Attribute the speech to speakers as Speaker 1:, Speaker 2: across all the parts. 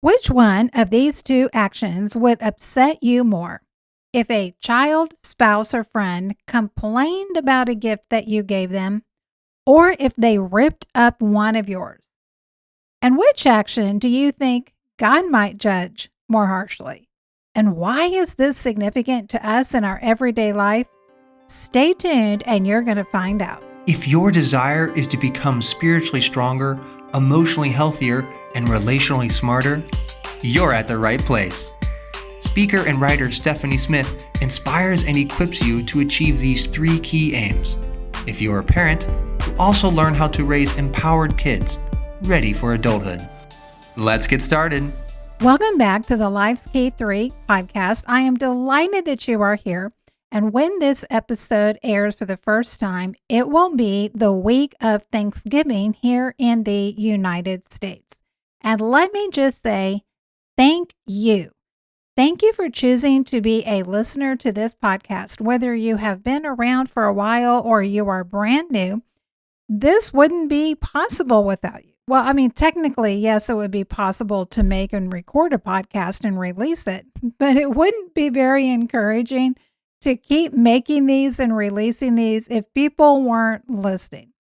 Speaker 1: Which one of these two actions would upset you more? If a child, spouse, or friend complained about a gift that you gave them, or if they ripped up one of yours? And which action do you think God might judge more harshly? And why is this significant to us in our everyday life? Stay tuned and you're going to find out.
Speaker 2: If your desire is to become spiritually stronger, emotionally healthier, and relationally smarter, you're at the right place. Speaker and writer Stephanie Smith inspires and equips you to achieve these three key aims. If you're a parent, you'll also learn how to raise empowered kids, ready for adulthood. Let's get started.
Speaker 1: Welcome back to the Life's Key 3 podcast. I am delighted that you are here. And when this episode airs for the first time, it will be the week of Thanksgiving here in the United States. And let me just say, thank you. Thank you for choosing to be a listener to this podcast. Whether you have been around for a while or you are brand new, this wouldn't be possible without you. Well, I mean, technically, yes, it would be possible to make and record a podcast and release it, but it wouldn't be very encouraging to keep making these and releasing these if people weren't listening.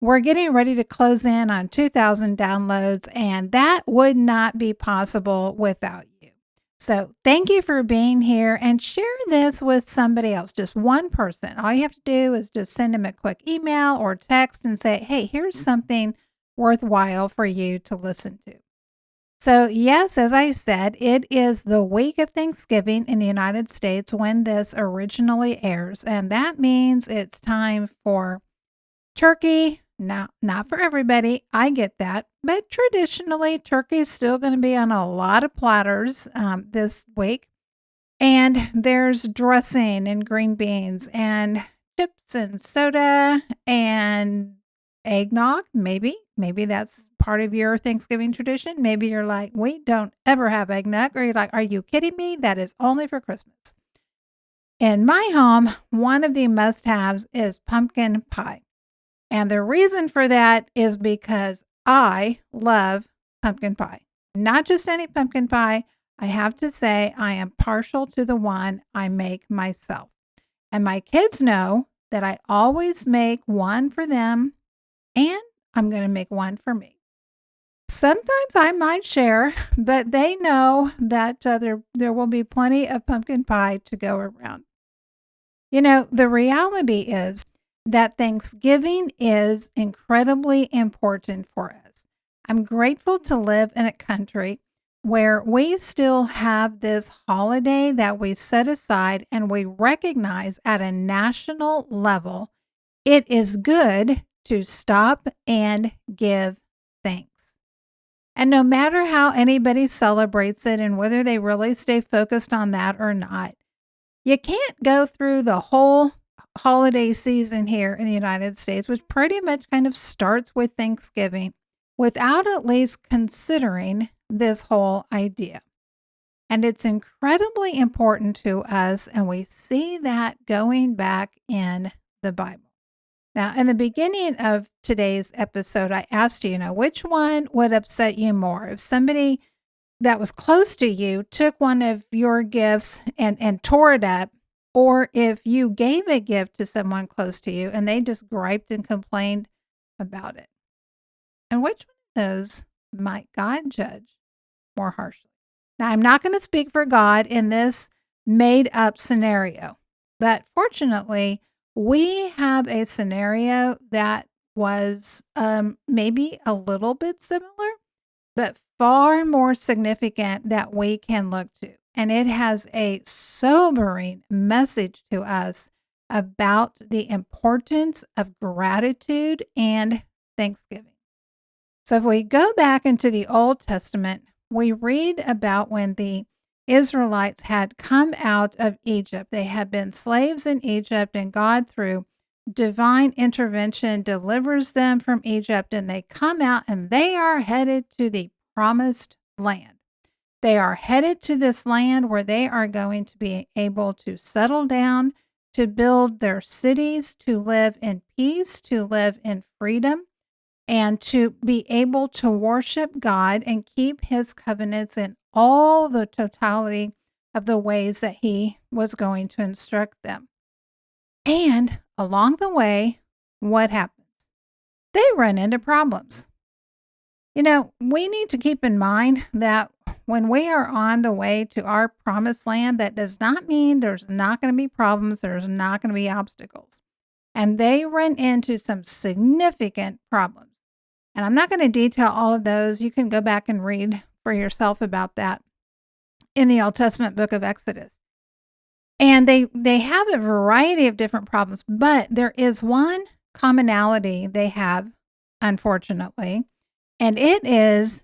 Speaker 1: We're getting ready to close in on 2,000 downloads, and that would not be possible without you. So thank you for being here, and share this with somebody else, just one person. All you have to do is just send them a quick email or text and say, hey, here's something worthwhile for you to listen to. So yes, as I said, it is the week of Thanksgiving in the United States when this originally airs. And that means it's time for turkey. Now, not for everybody. I get that. But traditionally, turkey is still going to be on a lot of platters this week. And there's dressing and green beans and chips and soda and eggnog, maybe that's part of your Thanksgiving tradition. Maybe you're like, we don't ever have eggnog, or you're like, are you kidding me? That is only for Christmas. In my home, one of the must-haves is pumpkin pie. And the reason for that is because I love pumpkin pie. Not just any pumpkin pie. I have to say I am partial to the one I make myself. And my kids know that I always make one for them, and I'm going to make one for me. Sometimes I might share, but they know that there will be plenty of pumpkin pie to go around. You know, the reality is that Thanksgiving is incredibly important for us. I'm grateful to live in a country where we still have this holiday that we set aside and we recognize at a national level. It is good to stop and give thanks. And no matter how anybody celebrates it and whether they really stay focused on that or not, you can't go through the whole holiday season here in the United States, which pretty much kind of starts with Thanksgiving, without at least considering this whole idea. And it's incredibly important to us, and we see that going back in the Bible. Now, in the beginning of today's episode, I asked you, which one would upset you more? If somebody that was close to you took one of your gifts and tore it up, or if you gave a gift to someone close to you and they just griped and complained about it. And which one of those might God judge more harshly? Now, I'm not going to speak for God in this made-up scenario, but fortunately, we have a scenario that was maybe a little bit similar, but far more significant that we can look to. And it has a sobering message to us about the importance of gratitude and thanksgiving. So if we go back into the Old Testament, we read about when the Israelites had come out of Egypt. They had been slaves in Egypt, and God, through divine intervention, delivers them from Egypt, and they come out and they are headed to the promised land. They are headed to this land where they are going to be able to settle down, to build their cities, to live in peace, to live in freedom. and to be able to worship God and keep his covenants in all the totality of the ways that he was going to instruct them. And along the way, what happens? They run into problems. We need to keep in mind that when we are on the way to our promised land, that does not mean there's not going to be problems, there's not going to be obstacles. And they run into some significant problems. And I'm not going to detail all of those. You can go back and read for yourself about that in the Old Testament book of Exodus. And they have a variety of different problems, but there is one commonality they have, unfortunately, and it is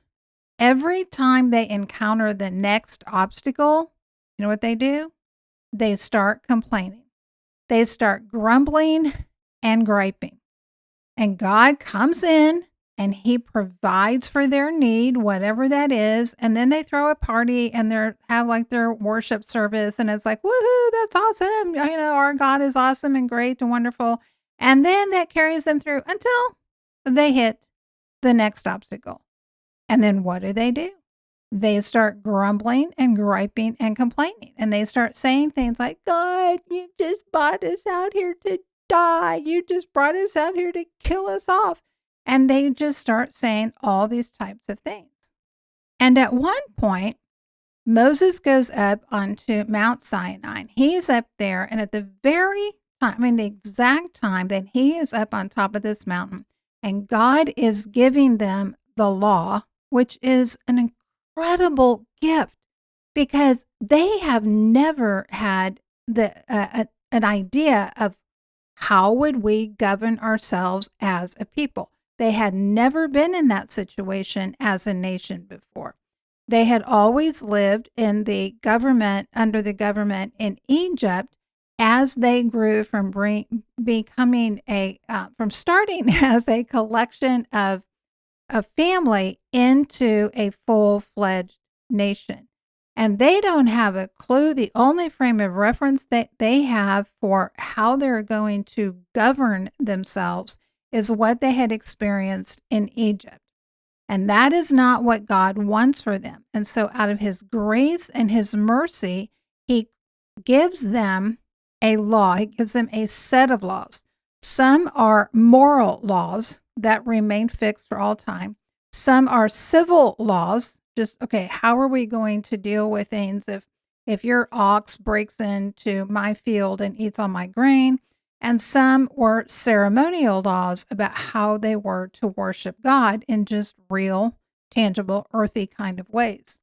Speaker 1: every time they encounter the next obstacle, you know what they do? They start complaining. They start grumbling and griping. And God comes in and he provides for their need, whatever that is. And then they throw a party and have like their worship service. And it's like, woohoo, that's awesome. Our God is awesome and great and wonderful. And then that carries them through until they hit the next obstacle. And then what do? They start grumbling and griping and complaining. And they start saying things like, God, you just brought us out here to die. You just brought us out here to kill us off. And they just start saying all these types of things. And at one point, Moses goes up onto Mount Sinai. He's up there. And at the very time, the exact time that he is up on top of this mountain, and God is giving them the law, which is an incredible gift because they have never had an idea of how would we govern ourselves as a people. They had never been in that situation as a nation before. They had always lived in the government, under the government in Egypt, as they grew from from starting as a collection of a family into a full-fledged nation. And they don't have a clue. The only frame of reference that they have for how they're going to govern themselves is what they had experienced in Egypt. And that is not what God wants for them. And so out of his grace and his mercy, he gives them a law. He gives them a set of laws. Some are moral laws that remain fixed for all time. Some are civil laws. Just, okay, how are we going to deal with things if your ox breaks into my field and eats all my grain? And some were ceremonial laws about how they were to worship God in just real, tangible, earthy kind of ways.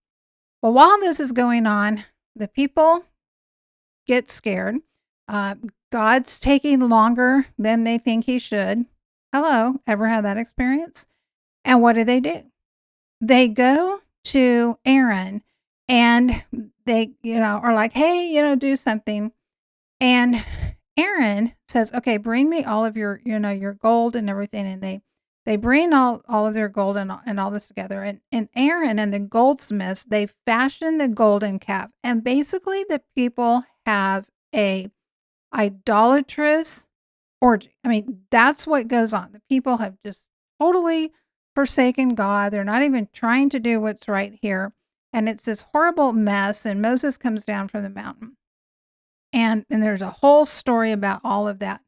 Speaker 1: Well, while this is going on, the people get scared. God's taking longer than they think he should. Hello, ever had that experience? And what do? They go to Aaron and they, are like, hey, do something. And Aaron says, okay, bring me all of your, your gold and everything. And they bring all of their gold and all this together. And Aaron and the goldsmiths, they fashion the golden calf. And basically the people have a idolatrous orgy. That's what goes on. The people have just totally forsaken God. They're not even trying to do what's right here. And it's this horrible mess. And Moses comes down from the mountain. And there's a whole story about all of that.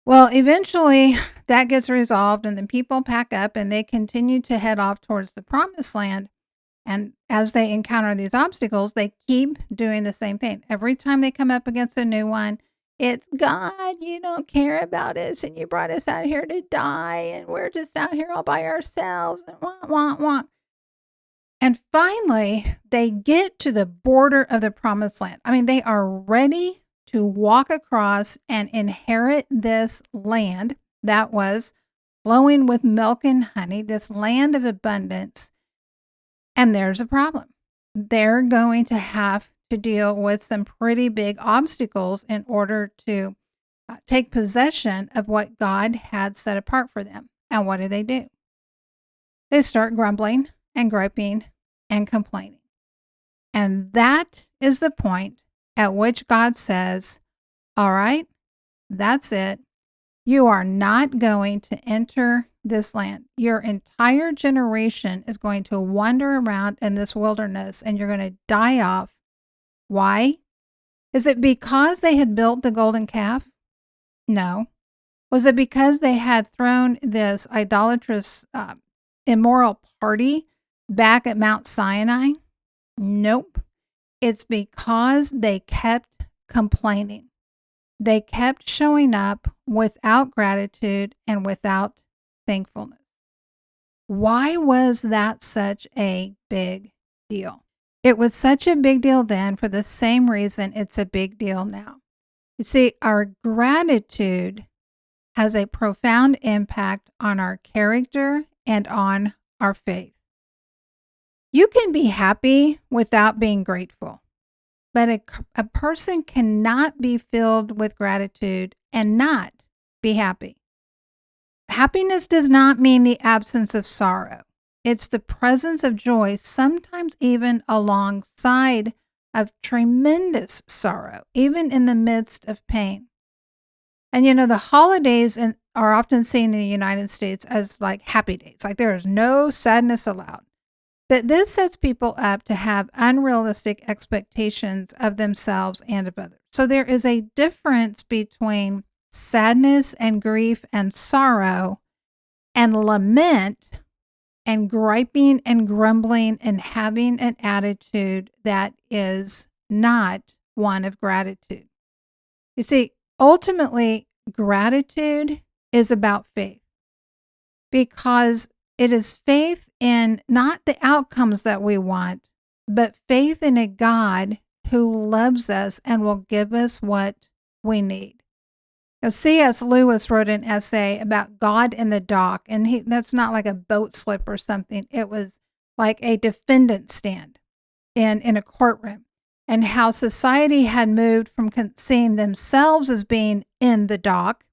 Speaker 1: Well, eventually that gets resolved and the people pack up and they continue to head off towards the promised land. And as they encounter these obstacles, they keep doing the same thing. Every time they come up against a new one, it's, God, you don't care about us and you brought us out here to die and we're just out here all by ourselves and wah. And finally, they get to the border of the promised land. They are ready to walk across and inherit this land that was flowing with milk and honey, this land of abundance. And there's a problem. They're going to have to deal with some pretty big obstacles in order to take possession of what God had set apart for them. And what do? They start grumbling and griping and complaining. And that is the point at which God says, all right, that's it. You are not going to enter this land. Your entire generation is going to wander around in this wilderness and you're going to die off. Why? Is it because they had built the golden calf? No. Was it because they had thrown this idolatrous, immoral party back at Mount Sinai? Nope. It's because they kept complaining. They kept showing up without gratitude and without thankfulness. Why was that such a big deal? It was such a big deal then for the same reason it's a big deal now. You see, our gratitude has a profound impact on our character and on our faith. You can be happy without being grateful, but a person cannot be filled with gratitude and not be happy. Happiness does not mean the absence of sorrow. It's the presence of joy, sometimes even alongside of tremendous sorrow, even in the midst of pain. And the holidays are often seen in the United States as like happy days, like there is no sadness allowed. But this sets people up to have unrealistic expectations of themselves and of others. So there is a difference between sadness and grief and sorrow and lament and griping and grumbling and having an attitude that is not one of gratitude. You see, ultimately, gratitude is about faith, because it is faith in not the outcomes that we want, but faith in a God who loves us and will give us what we need. Now, C.S. Lewis wrote an essay about God in the dock, and that's not like a boat slip or something. It was like a defendant stand in a courtroom, and how society had moved from seeing themselves as being in the dock,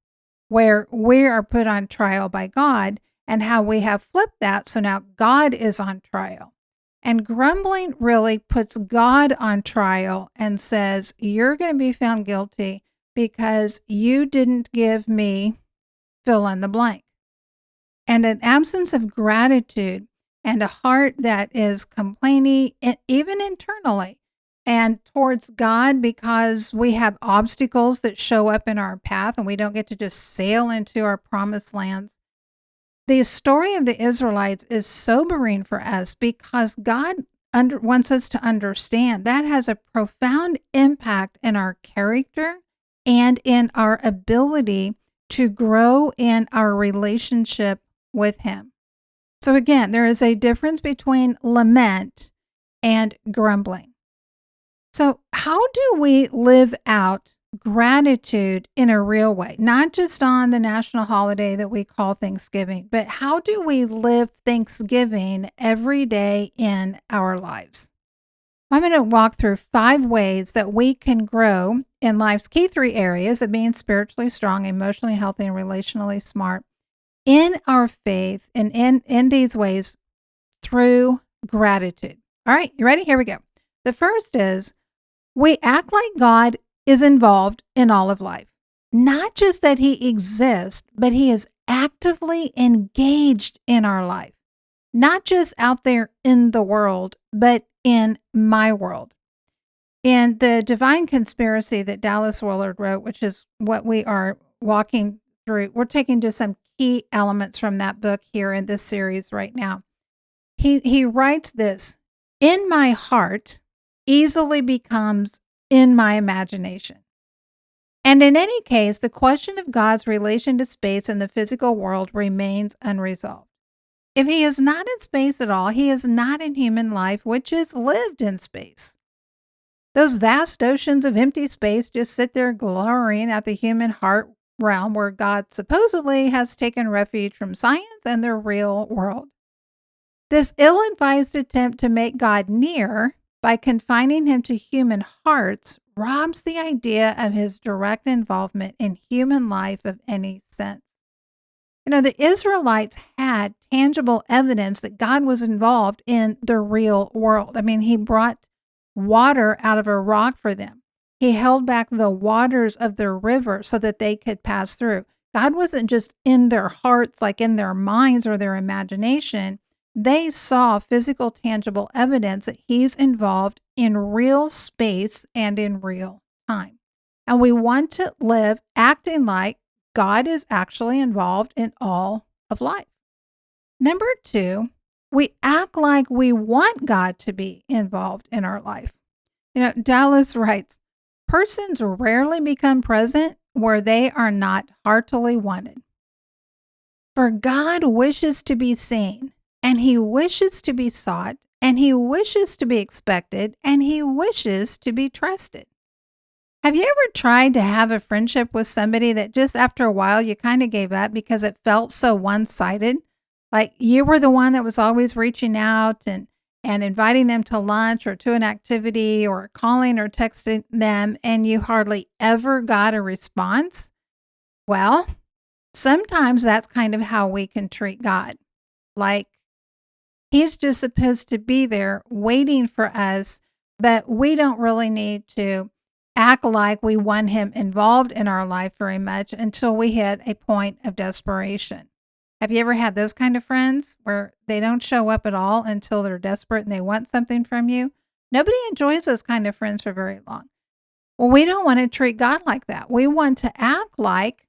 Speaker 1: where we are put on trial by God, and how we have flipped that, so now God is on trial. And grumbling really puts God on trial and says, you're going to be found guilty because you didn't give me fill in the blank. And an absence of gratitude and a heart that is complaining, even internally, and towards God, because we have obstacles that show up in our path and we don't get to just sail into our promised lands. The story of the Israelites is sobering for us because God wants us to understand that has a profound impact in our character and in our ability to grow in our relationship with Him. So again, there is a difference between lament and grumbling. So how do we live out gratitude in a real way? Not just on the national holiday that we call Thanksgiving, but how do we live Thanksgiving every day in our lives? I'm going to walk through 5 ways that we can grow in life's key 3 areas of being spiritually strong, emotionally healthy, and relationally smart in our faith, and in these ways through gratitude. All right, you ready? Here we go. The first is we act like God is involved in all of life. Not just that He exists, but He is actively engaged in our life. Not just out there in the world, but in my world. In the Divine Conspiracy that Dallas Willard wrote, which is what we are walking through, we're taking just some key elements from that book here in this series right now. He writes this: in my heart easily becomes in my imagination. And in any case, the question of God's relation to space and the physical world remains unresolved. If He is not in space at all, He is not in human life, which is lived in space. Those vast oceans of empty space just sit there glorying at the human heart realm where God supposedly has taken refuge from science and the real world. This ill-advised attempt to make God near by confining Him to human hearts robs the idea of His direct involvement in human life of any sense. The Israelites had tangible evidence that God was involved in the real world. I mean, He brought water out of a rock for them. He held back the waters of the river so that they could pass through. God wasn't just in their hearts, like in their minds or their imagination. They saw physical, tangible evidence that He's involved in real space and in real time. And we want to live acting like God is actually involved in all of life. Number 2, we act like we want God to be involved in our life. Dallas writes, persons rarely become present where they are not heartily wanted. For God wishes to be seen, and He wishes to be sought, and He wishes to be expected, and He wishes to be trusted. Have you ever tried to have a friendship with somebody that just after a while you kind of gave up because it felt so one-sided? Like you were the one that was always reaching out and inviting them to lunch or to an activity or calling or texting them, and you hardly ever got a response? Well, sometimes that's kind of how we can treat God. Like He's just supposed to be there waiting for us, but we don't really need to act like we want Him involved in our life very much until we hit a point of desperation. Have you ever had those kind of friends where they don't show up at all until they're desperate and they want something from you? Nobody enjoys those kind of friends for very long. Well, we don't want to treat God like that. We want to act like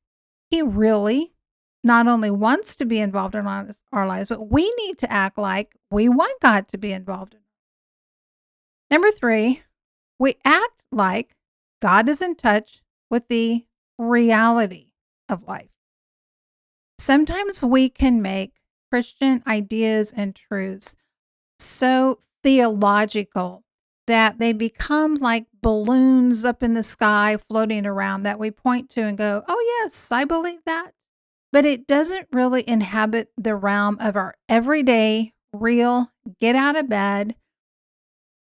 Speaker 1: He really not only wants to be involved in our lives, but we need to act like we want God to be involved in. Number 3, we act like God is in touch with the reality of life. Sometimes we can make Christian ideas and truths so theological that they become like balloons up in the sky floating around that we point to and go, oh, yes, I believe that. But it doesn't really inhabit the realm of our everyday, real, get out of bed,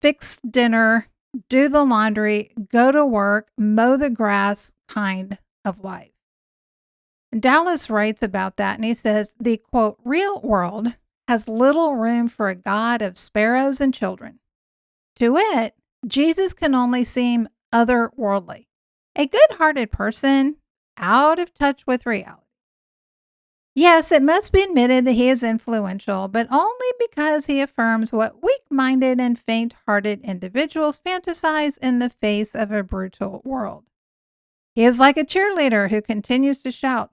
Speaker 1: fix dinner, do the laundry, go to work, mow the grass kind of life. And Dallas writes about that, and he says, the, quote, real world has little room for a God of sparrows and children. To it, Jesus can only seem otherworldly, a good-hearted person out of touch with reality. Yes, it must be admitted that He is influential, but only because He affirms what weak-minded and faint-hearted individuals fantasize in the face of a brutal world. He is like a cheerleader who continues to shout,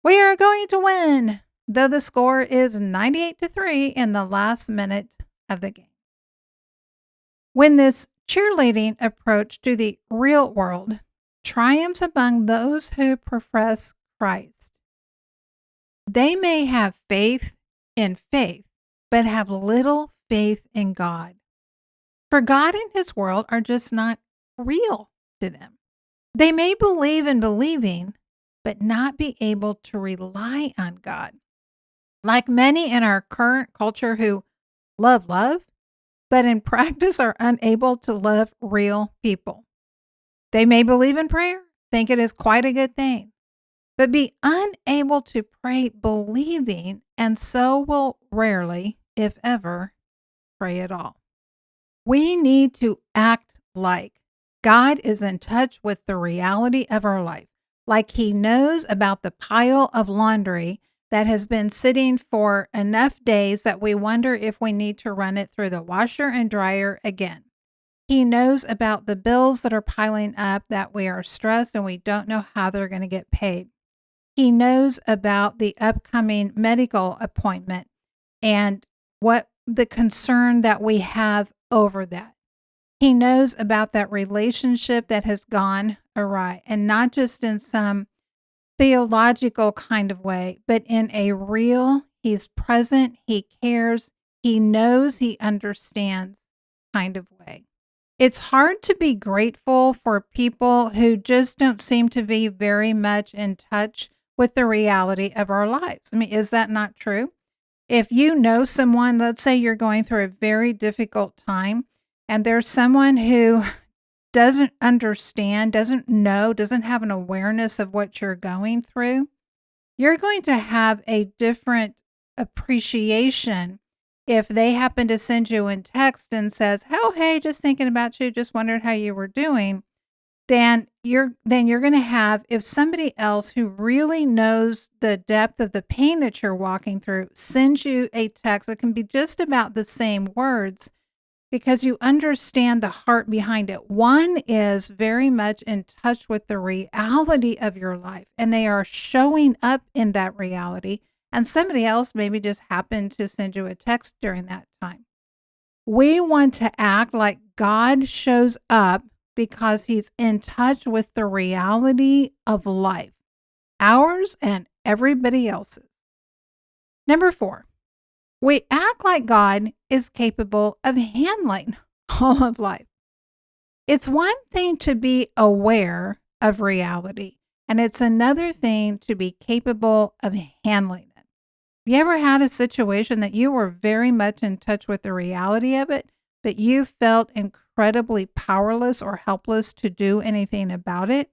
Speaker 1: "We are going to win," though the score is 98-3 in the last minute of the game. When this cheerleading approach to the real world triumphs among those who profess Christ, they may have faith in faith, but have little faith in God. For God and His world are just not real to them. They may believe in believing, but not be able to rely on God. Like many in our current culture who love, but in practice are unable to love real people. They may believe in prayer, think it is quite a good thing, but be unable to pray believing, and so will rarely, if ever, pray at all. We need to act like God is in touch with the reality of our life, like He knows about the pile of laundry that has been sitting for enough days that we wonder if we need to run it through the washer and dryer again. He knows about the bills that are piling up that we are stressed and we don't know how they're going to get paid. He knows about the upcoming medical appointment and what the concern that we have over that. He knows about that relationship that has gone awry, and not just in some theological kind of way, but in a real, He's present, He cares, He knows, He understands kind of way. It's hard to be grateful for people who just don't seem to be very much in touch with the reality of our lives. I mean, is that not true? If you know someone, let's say you're going through a very difficult time, and there's someone who doesn't understand, doesn't know, doesn't have an awareness of what you're going through, you're going to have a different appreciation if they happen to send you a text and says, "Oh, hey, just thinking about you, just wondered how you were doing," then you're going to have, if somebody else who really knows the depth of the pain that you're walking through sends you a text that can be just about the same words, because you understand the heart behind it. One is very much in touch with the reality of your life, and they are showing up in that reality, and somebody else maybe just happened to send you a text during that time. We want to act like God shows up because he's in touch with the reality of life, ours and everybody else's. Number 4, we act like God is capable of handling all of life. It's one thing to be aware of reality, and it's another thing to be capable of handling it. Have you ever had a situation that you were very much in touch with the reality of it, but you felt incredibly powerless or helpless to do anything about it?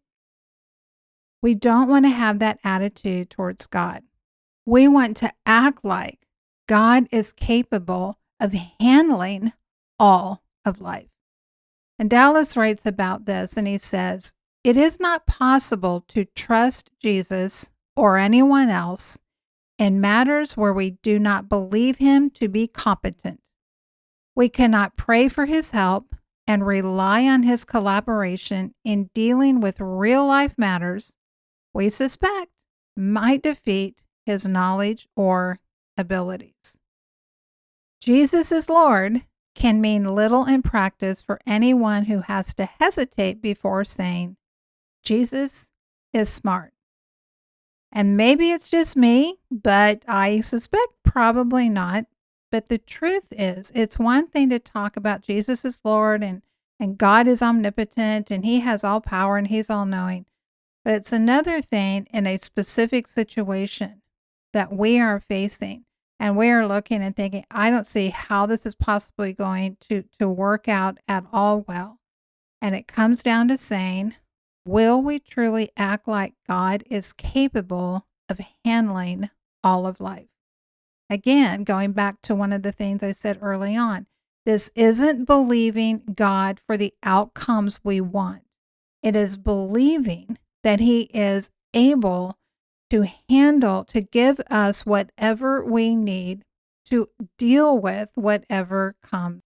Speaker 1: We don't want to have that attitude towards God. We want to act like God is capable of handling all of life. And Dallas writes about this, and he says, "It is not possible to trust Jesus or anyone else in matters where we do not believe him to be competent. We cannot pray for his help and rely on his collaboration in dealing with real-life matters we suspect might defeat his knowledge or abilities." Jesus is Lord can mean little in practice for anyone who has to hesitate before saying, Jesus is smart. And maybe it's just me, but I suspect probably not. But the truth is, it's one thing to talk about Jesus is Lord and God is omnipotent and he has all power and he's all knowing. But it's another thing in a specific situation that we are facing, and we are looking and thinking, I don't see how this is possibly going to work out at all well. And it comes down to saying, will we truly act like God is capable of handling all of life? Again, going back to one of the things I said early on, this isn't believing God for the outcomes we want. It is believing that he is able to handle, to give us whatever we need to deal with whatever comes.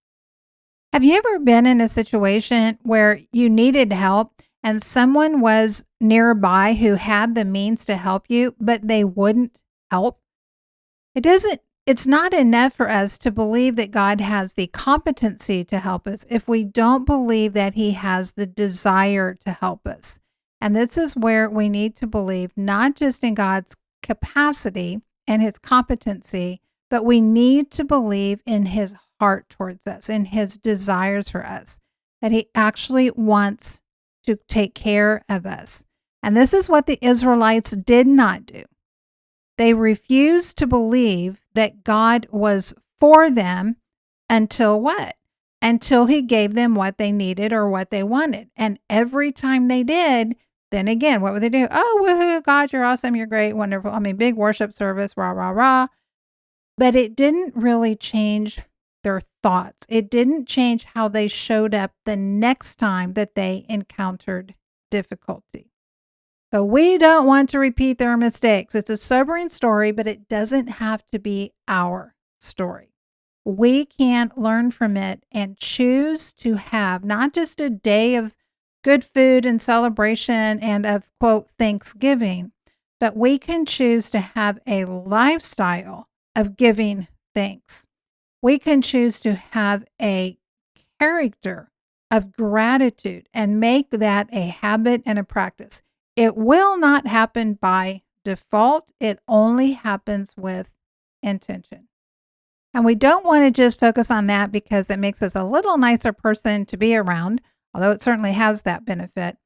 Speaker 1: Have you ever been in a situation where you needed help and someone was nearby who had the means to help you, but they wouldn't help? It's not enough for us to believe that God has the competency to help us if we don't believe that he has the desire to help us. And this is where we need to believe not just in God's capacity and his competency, but we need to believe in his heart towards us, in his desires for us, that he actually wants to take care of us. And this is what the Israelites did not do. They refused to believe that God was for them until what? Until he gave them what they needed or what they wanted. And every time they did, then again, what would they do? Oh, woohoo, God, you're awesome, you're great, wonderful. Big worship service, rah, rah, rah. But it didn't really change their thoughts. It didn't change how they showed up the next time that they encountered difficulty. So we don't want to repeat their mistakes. It's a sobering story, but it doesn't have to be our story. We can learn from it and choose to have not just a day of good food and celebration and of, quote, Thanksgiving, but we can choose to have a lifestyle of giving thanks. We can choose to have a character of gratitude and make that a habit and a practice. It will not happen by default. It only happens with intention. And we don't want to just focus on that because it makes us a little nicer person to be around, although it certainly has that benefit.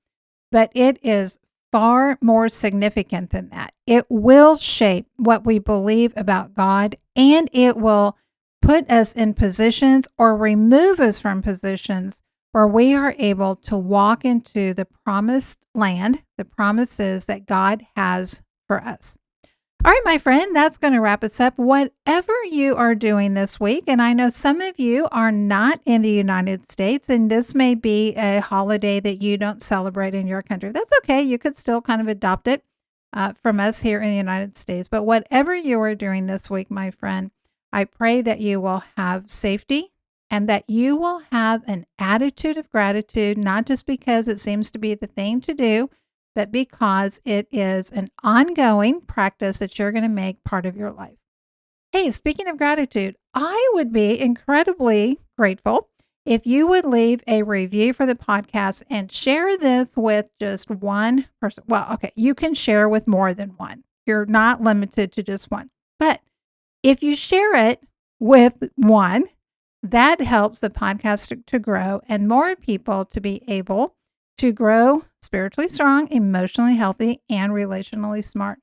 Speaker 1: But it is far more significant than that. It will shape what we believe about God, and it will put us in positions or remove us from positions where we are able to walk into the promised land, the promises that God has for us. All right, my friend, that's going to wrap us up. Whatever you are doing this week, and I know some of you are not in the United States, and this may be a holiday that you don't celebrate in your country. That's okay. You could still kind of adopt it from us here in the United States. But whatever you are doing this week, my friend, I pray that you will have safety and that you will have an attitude of gratitude, not just because it seems to be the thing to do, but because it is an ongoing practice that you're going to make part of your life. Hey, speaking of gratitude, I would be incredibly grateful if you would leave a review for the podcast and share this with just one person. Well, okay, you can share with more than one. You're not limited to just one. But if you share it with one, that helps the podcast to grow and more people to be able to grow spiritually strong, emotionally healthy, and relationally smart.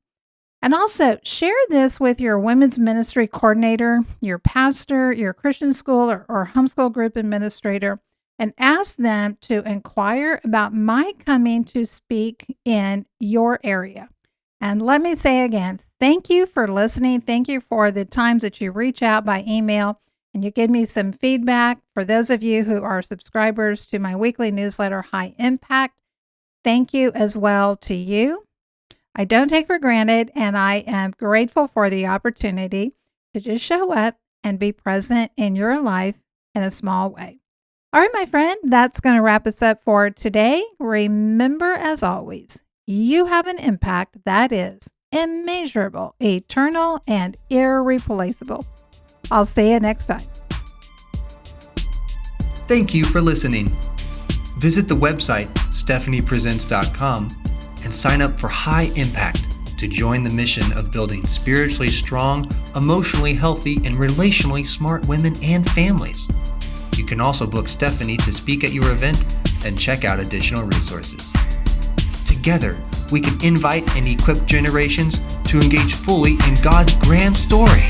Speaker 1: And also share this with your women's ministry coordinator, your pastor, your Christian school or homeschool group administrator, and ask them to inquire about my coming to speak in your area. And let me say again, thank you for listening. Thank you for the times that you reach out by email and you give me some feedback. For those of you who are subscribers to my weekly newsletter, High Impact, thank you as well to you. I don't take for granted, and I am grateful for the opportunity to just show up and be present in your life in a small way. All right, my friend, that's going to wrap us up for today. Remember, as always, you have an impact that is immeasurable, eternal, and irreplaceable. I'll see you next time.
Speaker 2: Thank you for listening. Visit the website stephaniepresents.com and sign up for High Impact to join the mission of building spiritually strong, emotionally healthy, and relationally smart women and families. You can also book Stephanie to speak at your event and check out additional resources. Together, we can invite and equip generations to engage fully in God's grand story.